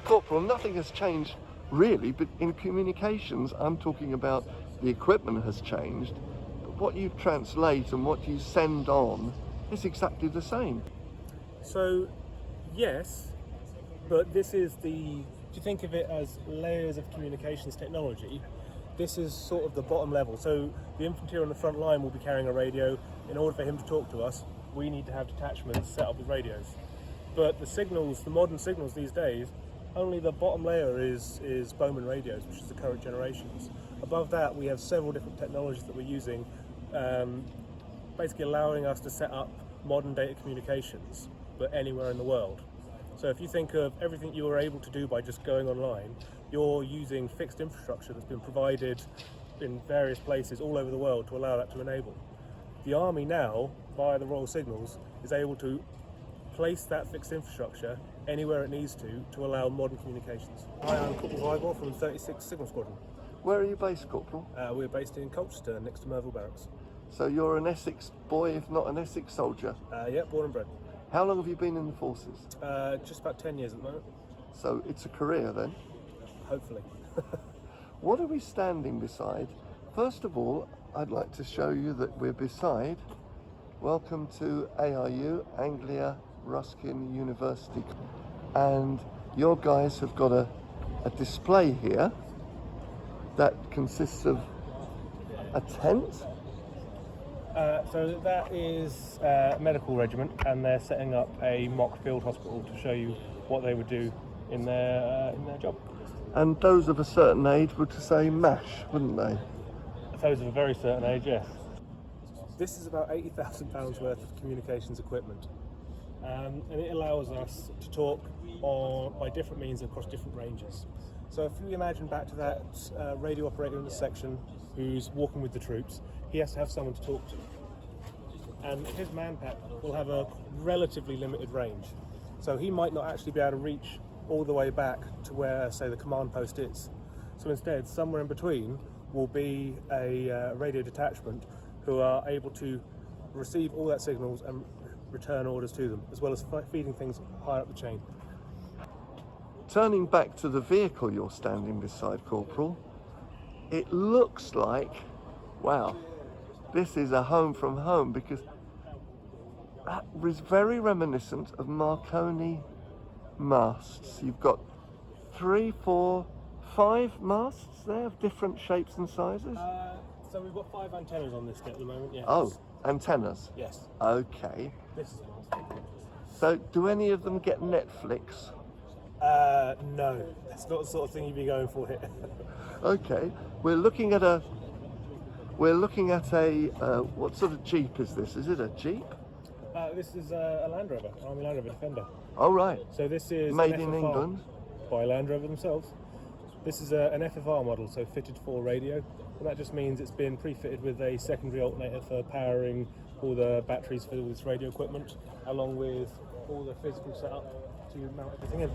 Corporal, nothing has changed really, but in communications, I'm talking about the equipment has changed, but what you translate and what you send on is exactly the same. So, yes, but this is if you think of it as layers of communications technology, this is sort of the bottom level. So the infantry on the front line will be carrying a radio. In order for him to talk to us, we need to have detachments set up with radios. But the signals, the modern signals these days, only the bottom layer is Bowman radios, which is the current generations. Above that, we have several different technologies that we're using, basically allowing us to set up modern data communications, but anywhere in the world. So if you think of everything you were able to do by just going online, you're using fixed infrastructure that's been provided in various places all over the world to allow that to enable. The Army now, via the Royal Signals, is able to place that fixed infrastructure anywhere it needs to allow modern communications. Hi, I'm Corporal Vibor from 36 Signal Squadron. Where are you based, Corporal? We're based in Colchester, next to Merville Barracks. So you're an Essex boy, if not an Essex soldier? Yeah, born and bred. How long have you been in the forces? Just about 10 years at the moment. So it's a career then? Hopefully. What are we standing beside? First of all, I'd like to show you that we're beside. Welcome to ARU, Anglia Ruskin University. And your guys have got a display here that consists of a tent. So that is a medical regiment, and they're setting up a mock field hospital to show you what they would do in their job. And those of a certain age would say MASH, wouldn't they? Those of a very certain age, yes. This is about £80,000 worth of communications equipment, and it allows us to talk by different means across different ranges. So if you imagine back to that radio operator in the section who's walking with the troops, he has to have someone to talk to. And his man pack will have a relatively limited range. So he might not actually be able to reach all the way back to where, say, the command post is. So instead, somewhere in between will be a radio detachment who are able to receive all that signals and return orders to them, as well as feeding things higher up the chain. Turning back to the vehicle you're standing beside, Corporal, it looks like, wow, this is a home from home, because that was very reminiscent of Marconi masts. You've got 3, 4, 5 masts there of different shapes and sizes? So we've got 5 antennas on this kit at the moment, yes. Oh, antennas? Yes. Okay. This is a mast. So do any of them get Netflix? No, that's not the sort of thing you'd be going for here. Okay, we're looking at a what sort of Jeep is this? Is it a Jeep? This is a Land Rover, Army Land Rover Defender. Oh right. So this is made an in FFR England by Land Rover themselves. This is an FFR model, so fitted for radio, and that just means it's been pre-fitted with a secondary alternator for powering all the batteries for all this radio equipment, along with all the physical setup to mount everything in.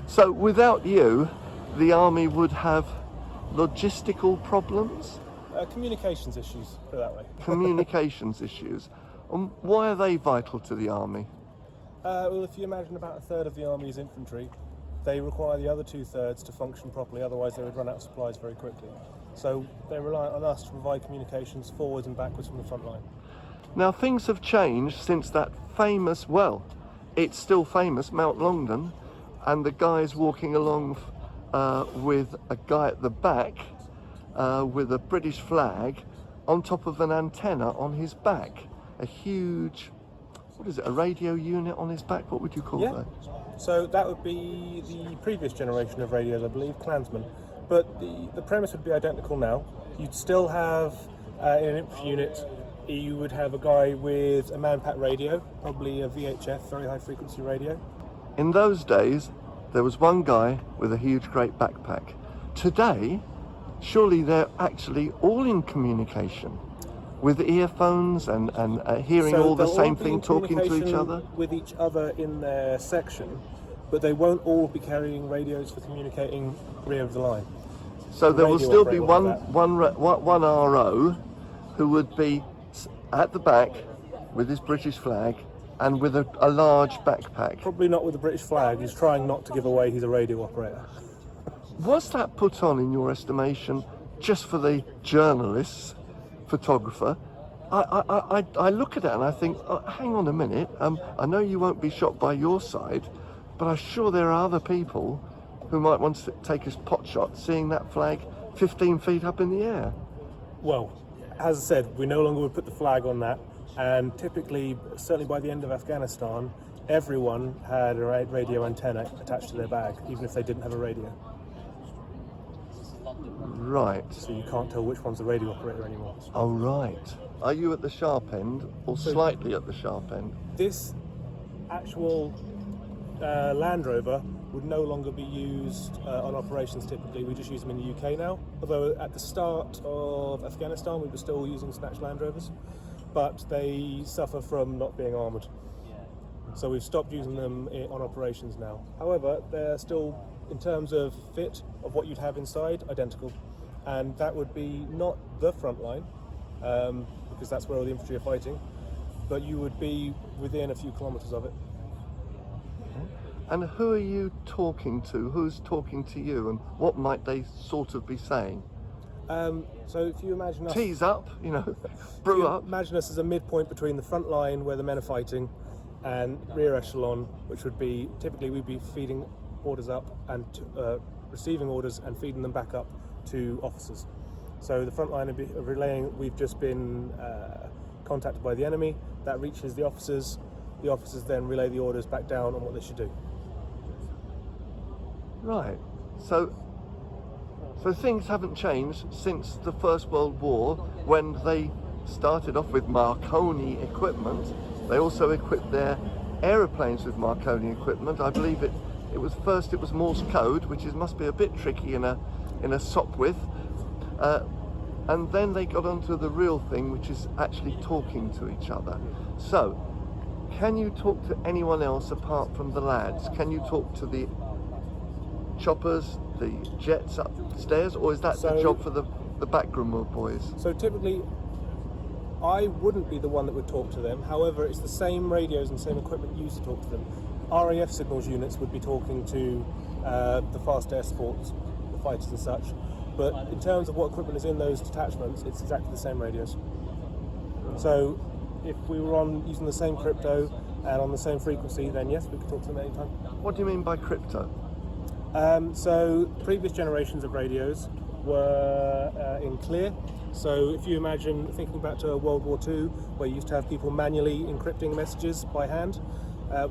So without you, the Army would have logistical problems? Communications issues, put it that way. Communications issues. Why are they vital to the Army? Well, if you imagine about a third of the Army's infantry, they require the other 2/3 to function properly, otherwise they would run out of supplies very quickly. So they rely on us to provide communications forwards and backwards from the front line. Now things have changed since that famous, well, it's still famous, Mount Longdon, and the guy's walking along with a guy at the back with a British flag on top of an antenna on his back. A huge, what is it, a radio unit on his back? What would you call that? So that would be the previous generation of radios, I believe, Clansman. But the premise would be identical now. You'd still have, in an infantry unit, you would have a guy with a man-pack radio, probably a VHF, very high frequency radio. In those days, there was one guy with a huge, great backpack. Today, surely they're actually all in communication with earphones and hearing all the same thing, talking to each other? With each other in their section, but they won't all be carrying radios for communicating rear of the line. So there will still be one RO who would be at the back with his British flag and with a large backpack. Probably not with the British flag. He's trying not to give away he's a radio operator. Was that put on, in your estimation, just for the journalist's photographer? I look at it and I think, oh, hang on a minute, I know you won't be shot by your side, but I'm sure there are other people who might want to take a pot shot seeing that flag 15 feet up in the air. Well, as I said, we no longer would put the flag on that, and typically, certainly by the end of Afghanistan, everyone had a radio antenna attached to their bag, even if they didn't have a radio. Right. So you can't tell which one's the radio operator anymore. Oh, right. Are you at the sharp end or slightly at the sharp end? This actual Land Rover would no longer be used on operations typically. We just use them in the UK now. Although at the start of Afghanistan, we were still using snatch Land Rovers, but they suffer from not being armoured. So we've stopped using them on operations now. However, they're still, in terms of fit of what you'd have inside, identical. And that would be not the front line, because that's where all the infantry are fighting, but you would be within a few kilometres of it. And who are you talking to? Who's talking to you? And what might they sort of be saying? So if you imagine us... Tease up, brew up. Imagine us as a midpoint between the front line where the men are fighting and rear echelon, which would be, typically we'd be feeding orders up and receiving orders and feeding them back up to officers. So the front line would be relaying, we've just been contacted by the enemy, that reaches the officers then relay the orders back down on what they should do. Right, so things haven't changed since the First World War, when they started off with Marconi equipment. They also equipped their aeroplanes with Marconi equipment. I believe it was Morse code, which must be a bit tricky in a Sopwith. And then they got onto the real thing, which is actually talking to each other. So, can you talk to anyone else apart from the lads? Can you talk to the choppers, the jets upstairs, or is that the job for the backroom boys? So typically, I wouldn't be the one that would talk to them. However, it's the same radios and same equipment used to talk to them. RAF signals units would be talking to the fast air supports, the fighters and such. But in terms of what equipment is in those detachments, it's exactly the same radios. So if we were using the same crypto and on the same frequency, then yes, we could talk to them anytime. What do you mean by crypto? So previous generations of radios were in clear. So if you imagine thinking back to World War II, where you used to have people manually encrypting messages by hand,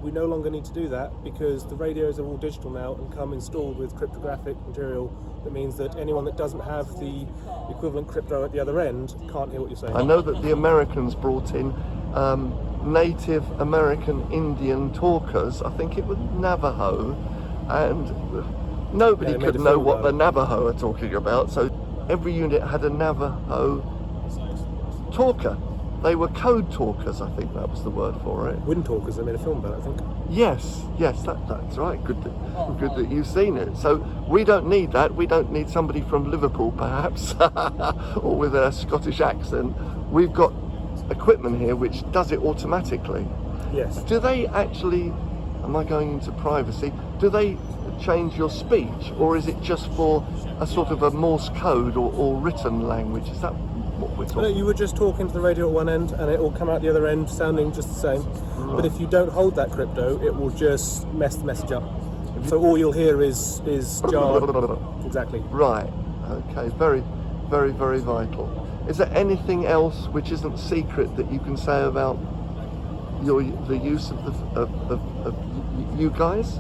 we no longer need to do that because the radios are all digital now and come installed with cryptographic material. That means that anyone that doesn't have the equivalent crypto at the other end can't hear what you're saying. I know that the Americans brought in Native American Indian talkers. I think it was Navajo, and nobody could know what the Navajo are talking about. So every unit had a Navajo talker. They were code talkers, I think that was the word for it. Wind talkers, they made a film about it, I think. Yes, that's right. Good that you've seen it. So we don't need that. We don't need somebody from Liverpool, perhaps, or with a Scottish accent. We've got equipment here which does it automatically. Yes. Do they actually, am I going into privacy, do they change your speech, or is it just for a sort of a Morse code or written language? Is that what we're talking? No, you were just talking to the radio at one end and it will come out the other end sounding just the same. Right. But if you don't hold that crypto, it will just mess the message up. So all you'll hear is jar. Exactly. Right. Okay. Very, very, very vital. Is there anything else which isn't secret that you can say about the use of you guys?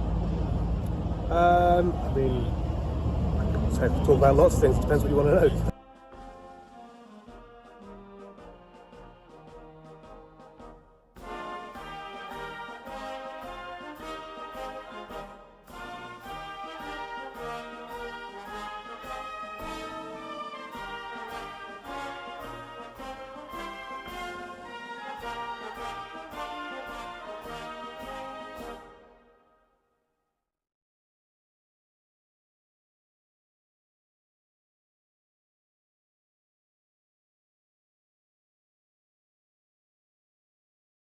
I mean, I could talk about lots of things. It depends what you want to know.